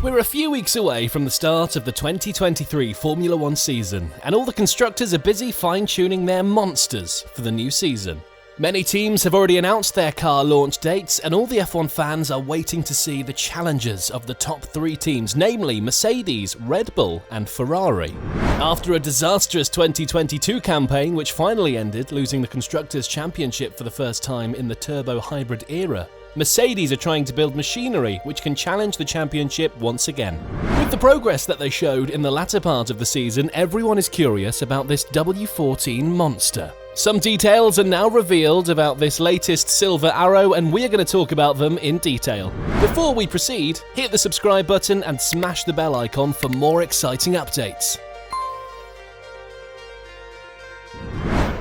We're a few weeks away from the start of the 2023 Formula One season, and all the constructors are busy fine-tuning their monsters for the new season. Many teams have already announced their car launch dates, and all the F1 fans are waiting to see the challengers of the top three teams, namely Mercedes, Red Bull and Ferrari. After a disastrous 2022 campaign, which finally ended losing the Constructors' Championship for the first time in the turbo hybrid era, Mercedes are trying to build machinery which can challenge the championship once again. With the progress that they showed in the latter part of the season, everyone is curious about this W14 monster. Some details are now revealed about this latest silver arrow, and we're going to talk about them in detail. Before we proceed, hit the subscribe button and smash the bell icon for more exciting updates.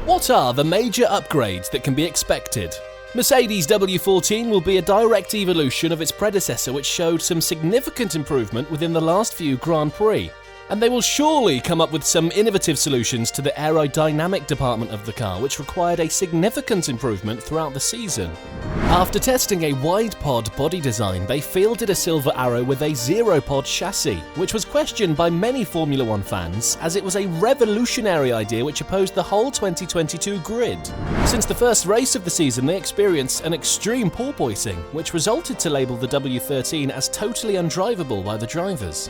What are the major upgrades that can be expected? Mercedes W14 will be a direct evolution of its predecessor, which showed some significant improvement within the last few Grand Prix. And they will surely come up with some innovative solutions to the aerodynamic department of the car, which required a significant improvement throughout the season. After testing a wide-pod body design, they fielded a silver arrow with a zero-pod chassis, which was questioned by many Formula One fans, as it was a revolutionary idea which opposed the whole 2022 grid. Since the first race of the season, they experienced an extreme porpoising, which resulted to label the W13 as totally undrivable by the drivers.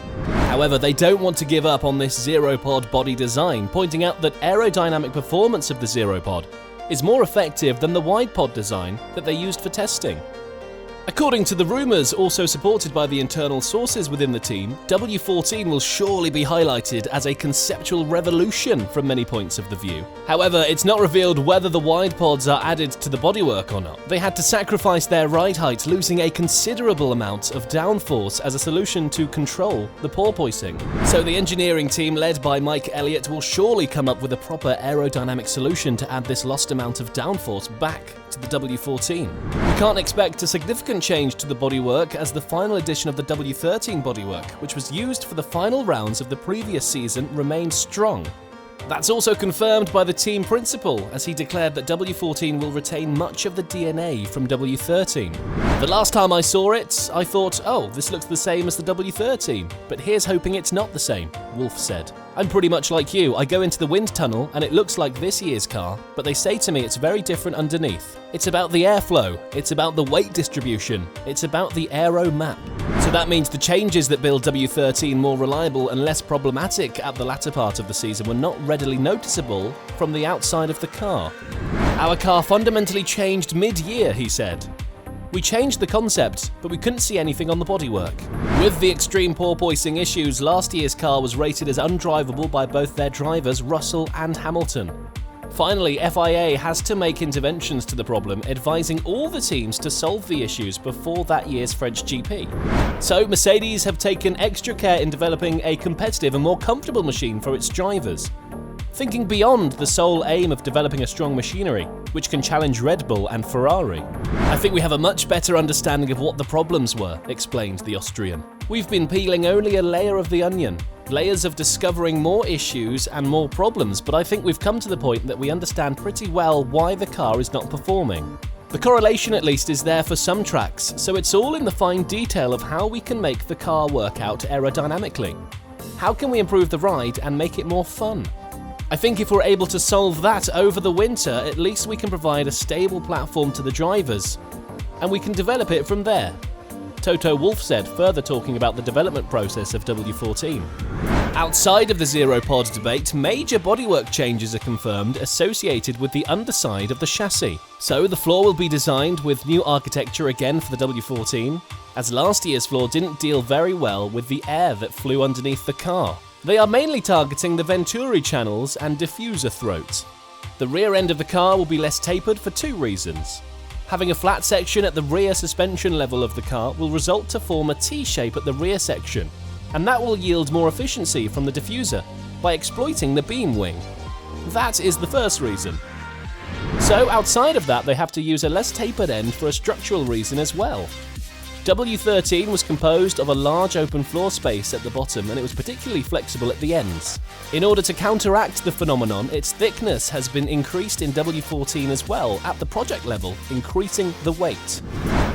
However, they don't want to give up on this zero-pod body design, pointing out that aerodynamic performance of the zero-pod is more effective than the wide-pod design that they used for testing. According to the rumours, also supported by the internal sources within the team, W14 will surely be highlighted as a conceptual revolution from many points of the view. However, it's not revealed whether the wide pods are added to the bodywork or not. They had to sacrifice their ride height, losing a considerable amount of downforce as a solution to control the porpoising. So the engineering team led by Mike Elliott will surely come up with a proper aerodynamic solution to add this lost amount of downforce back to the W14. We can't expect a significant change to the bodywork, as the final edition of the W13 bodywork, which was used for the final rounds of the previous season, remained strong. That's also confirmed by the team principal, as he declared that W14 will retain much of the DNA from W13. The last time I saw it, I thought, oh, this looks the same as the W13, but here's hoping it's not the same, Wolff said. I'm pretty much like you. I go into the wind tunnel and it looks like this year's car, but they say to me it's very different underneath. It's about the airflow, it's about the weight distribution, it's about the aero map. So that means the changes that build W13 more reliable and less problematic at the latter part of the season were not readily noticeable from the outside of the car. Our car fundamentally changed mid-year, he said. We changed the concept, but we couldn't see anything on the bodywork. With the extreme porpoising issues, last year's car was rated as undrivable by both their drivers, Russell and Hamilton. Finally, FIA has to make interventions to the problem, advising all the teams to solve the issues before that year's French GP. So Mercedes have taken extra care in developing a competitive and more comfortable machine for its drivers, thinking beyond the sole aim of developing a strong machinery, which can challenge Red Bull and Ferrari. I think we have a much better understanding of what the problems were, explained the Austrian. We've been peeling only a layer of the onion, layers of discovering more issues and more problems, but I think we've come to the point that we understand pretty well why the car is not performing. The correlation at least is there for some tracks, so it's all in the fine detail of how we can make the car work out aerodynamically. How can we improve the ride and make it more fun? I think if we're able to solve that over the winter, at least we can provide a stable platform to the drivers, and we can develop it from there, Toto Wolff said, further talking about the development process of W14. Outside of the zero-pod debate, major bodywork changes are confirmed associated with the underside of the chassis. So the floor will be designed with new architecture again for the W14, as last year's floor didn't deal very well with the air that flew underneath the car. They are mainly targeting the Venturi channels and diffuser throats. The rear end of the car will be less tapered for two reasons. Having a flat section at the rear suspension level of the car will result to form a T-shape at the rear section, and that will yield more efficiency from the diffuser by exploiting the beam wing. That is the first reason. So outside of that, they have to use a less tapered end for a structural reason as well. W13 was composed of a large open floor space at the bottom, and it was particularly flexible at the ends. In order to counteract the phenomenon, its thickness has been increased in W14 as well, at the project level, increasing the weight.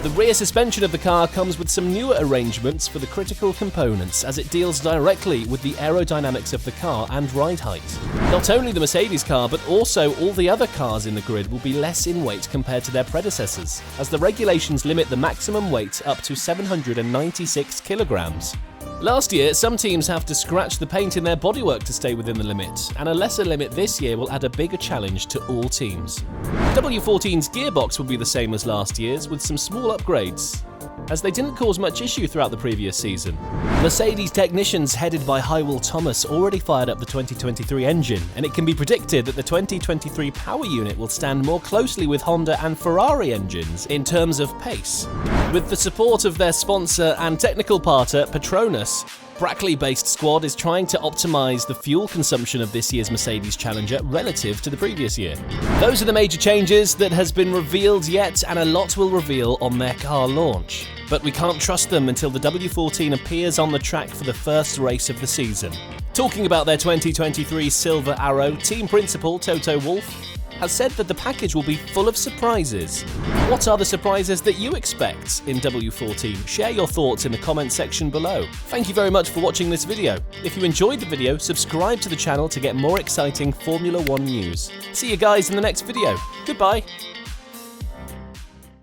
The rear suspension of the car comes with some newer arrangements for the critical components, as it deals directly with the aerodynamics of the car and ride height. Not only the Mercedes car, but also all the other cars in the grid will be less in weight compared to their predecessors, as the regulations limit the maximum weight up to 796 kilograms. Last year, some teams have to scratch the paint in their bodywork to stay within the limit, and a lesser limit this year will add a bigger challenge to all teams. W14's gearbox will be the same as last year's, with some small upgrades, as they didn't cause much issue throughout the previous season. Mercedes technicians headed by Hywell Thomas already fired up the 2023 engine, and it can be predicted that the 2023 power unit will stand more closely with Honda and Ferrari engines in terms of pace. With the support of their sponsor and technical partner Petronas, Brackley-based squad is trying to optimize the fuel consumption of this year's Mercedes Challenger relative to the previous year. Those are the major changes that has been revealed yet, and a lot will reveal on their car launch. But we can't trust them until the W14 appears on the track for the first race of the season. Talking about their 2023 Silver Arrow, team principal Toto Wolff has said that the package will be full of surprises. What are the surprises that you expect in W14? Share your thoughts in the comment section below. Thank you very much for watching this video. If you enjoyed the video, subscribe to the channel to get more exciting Formula 1 news. See you guys in the next video. Goodbye.